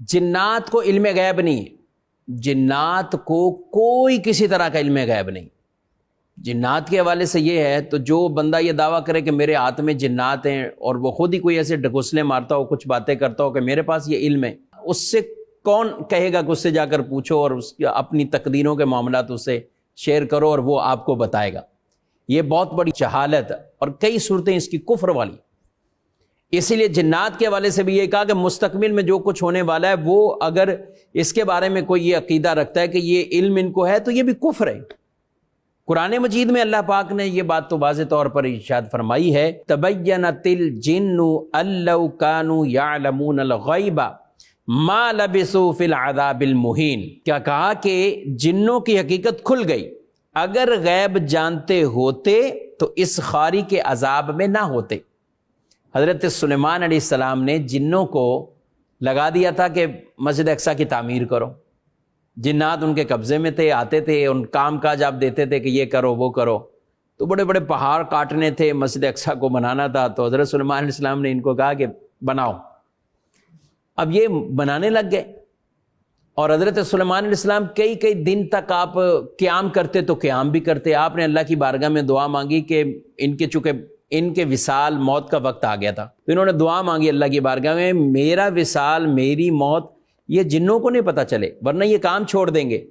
جنات کو علم غیب نہیں ہے، جنات کو کوئی کسی طرح کا علم غیب نہیں۔ جنات کے حوالے سے یہ ہے، تو جو بندہ یہ دعویٰ کرے کہ میرے ہاتھ میں جنات ہیں اور وہ خود ہی کوئی ایسے ڈھکوسلے مارتا ہو، کچھ باتیں کرتا ہو کہ میرے پاس یہ علم ہے، اس سے کون کہے گا کہ اس سے جا کر پوچھو اور اس کی اپنی تقدیروں کے معاملات اس سے شیئر کرو اور وہ آپ کو بتائے گا؟ یہ بہت بڑی جہالت ہے، اور کئی صورتیں اس کی کفر والی۔ اسی لیے جنات کے حوالے سے بھی یہ کہا کہ مستقبل میں جو کچھ ہونے والا ہے، وہ اگر اس کے بارے میں کوئی یہ عقیدہ رکھتا ہے کہ یہ علم ان کو ہے، تو یہ بھی کفر ہے۔ قرآن مجید میں اللہ پاک نے یہ بات تو واضح طور پر ارشاد فرمائی ہے، تبینت الجن ان لو کانوا یعلمون الغیب ما لبثوا فی العذاب المہین۔ کیا کہا کہ جنوں کی حقیقت کھل گئی، اگر غیب جانتے ہوتے تو اس خاری کے عذاب میں نہ ہوتے۔ حضرت سلیمان علیہ السلام نے جنوں کو لگا دیا تھا کہ مسجد اقصی کی تعمیر کرو، جنات ان کے قبضے میں تھے، آتے تھے، ان کام کاج آپ دیتے تھے کہ یہ کرو وہ کرو، تو بڑے بڑے پہاڑ کاٹنے تھے، مسجد اقصی کو بنانا تھا، تو حضرت سلیمان علیہ السلام نے ان کو کہا کہ بناؤ۔ اب یہ بنانے لگ گئے، اور حضرت سلیمان علیہ السلام کئی کئی دن تک آپ قیام کرتے تو قیام بھی کرتے۔ آپ نے اللہ کی بارگاہ میں دعا مانگی کہ چونکہ ان کے وصال موت کا وقت آ گیا تھا، تو انہوں نے دعا مانگی اللہ کی بارگاہ میں، میرا وصال، میری موت یہ جنوں کو نہیں پتہ چلے، ورنہ یہ کام چھوڑ دیں گے۔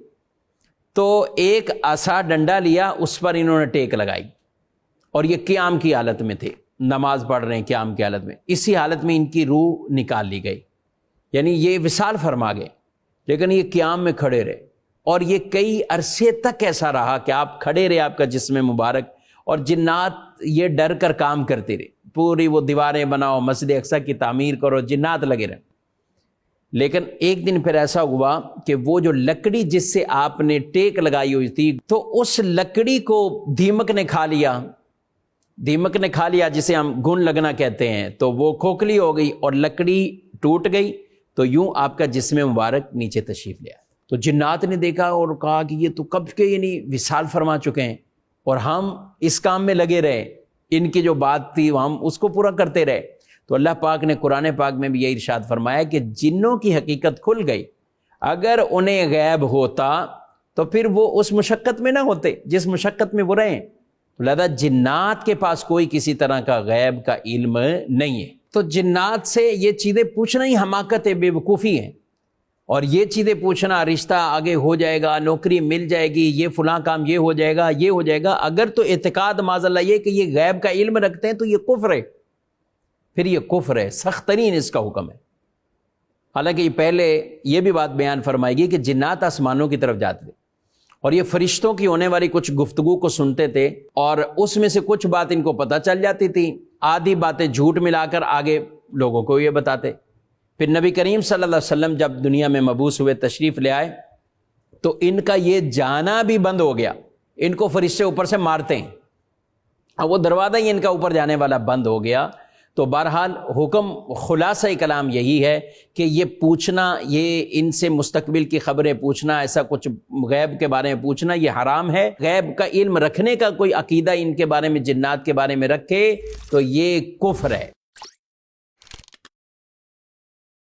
تو ایک عصا ڈنڈا لیا، اس پر انہوں نے ٹیک لگائی، اور یہ قیام کی حالت میں تھے، نماز پڑھ رہے ہیں قیام کی حالت میں، اسی حالت میں ان کی روح نکال لی گئی، یعنی یہ وصال فرما گئے، لیکن یہ قیام میں کھڑے رہے، اور یہ کئی عرصے تک ایسا رہا کہ آپ کھڑے رہے، آپ کا جسم مبارک، اور جنات یہ ڈر کر کام کرتے رہے، پوری وہ دیواریں بناؤ، مسجد اقصی کی تعمیر کرو، جنات لگے رہے۔ لیکن ایک دن پھر ایسا ہوا کہ وہ جو لکڑی جس سے آپ نے ٹیک لگائی ہوئی تھی، تو اس لکڑی کو دیمک نے کھا لیا، دیمک نے کھا لیا جسے ہم گھن لگنا کہتے ہیں، تو وہ کھوکھلی ہو گئی اور لکڑی ٹوٹ گئی، تو یوں آپ کا جسم مبارک نیچے تشریف لے آیا۔ تو جنات نے دیکھا اور کہا کہ یہ تو کب کے یعنی وصال فرما چکے ہیں، اور ہم اس کام میں لگے رہے، ان کی جو بات تھی ہم اس کو پورا کرتے رہے۔ تو اللہ پاک نے قرآن پاک میں بھی یہ ارشاد فرمایا کہ جنوں کی حقیقت کھل گئی، اگر انہیں غیب ہوتا تو پھر وہ اس مشقت میں نہ ہوتے جس مشقت میں وہ رہے۔ لہذا جنات کے پاس کوئی کسی طرح کا غیب کا علم نہیں ہے، تو جنات سے یہ چیزیں پوچھنا ہی حماقت ہے، بے وقوفی ہے، اور یہ چیزیں پوچھنا رشتہ آگے ہو جائے گا، نوکری مل جائے گی، یہ فلاں کام یہ ہو جائے گا، یہ ہو جائے گا، اگر تو اعتقاد معاذ اللہ یہ کہ یہ غیب کا علم رکھتے ہیں تو یہ کفر ہے، پھر یہ کفر ہے، سخت ترین اس کا حکم ہے۔ حالانکہ یہ پہلے یہ بھی بات بیان فرمائے گی کہ جنات آسمانوں کی طرف جاتے تھے اور یہ فرشتوں کی ہونے والی کچھ گفتگو کو سنتے تھے، اور اس میں سے کچھ بات ان کو پتہ چل جاتی تھی، آدھی باتیں جھوٹ ملا کر آگے لوگوں کو یہ بتاتے۔ پھر نبی کریم صلی اللہ علیہ وسلم جب دنیا میں مبعوث ہوئے، تشریف لے آئے، تو ان کا یہ جانا بھی بند ہو گیا، ان کو فرشتے اوپر سے مارتے ہیں، اور وہ دروازہ ہی ان کا اوپر جانے والا بند ہو گیا۔ تو بہرحال حکم خلاصہ کلام یہی ہے کہ یہ پوچھنا، یہ ان سے مستقبل کی خبریں پوچھنا، ایسا کچھ غیب کے بارے میں پوچھنا یہ حرام ہے۔ غیب کا علم رکھنے کا کوئی عقیدہ ان کے بارے میں، جنات کے بارے میں رکھے تو یہ کفر ہے۔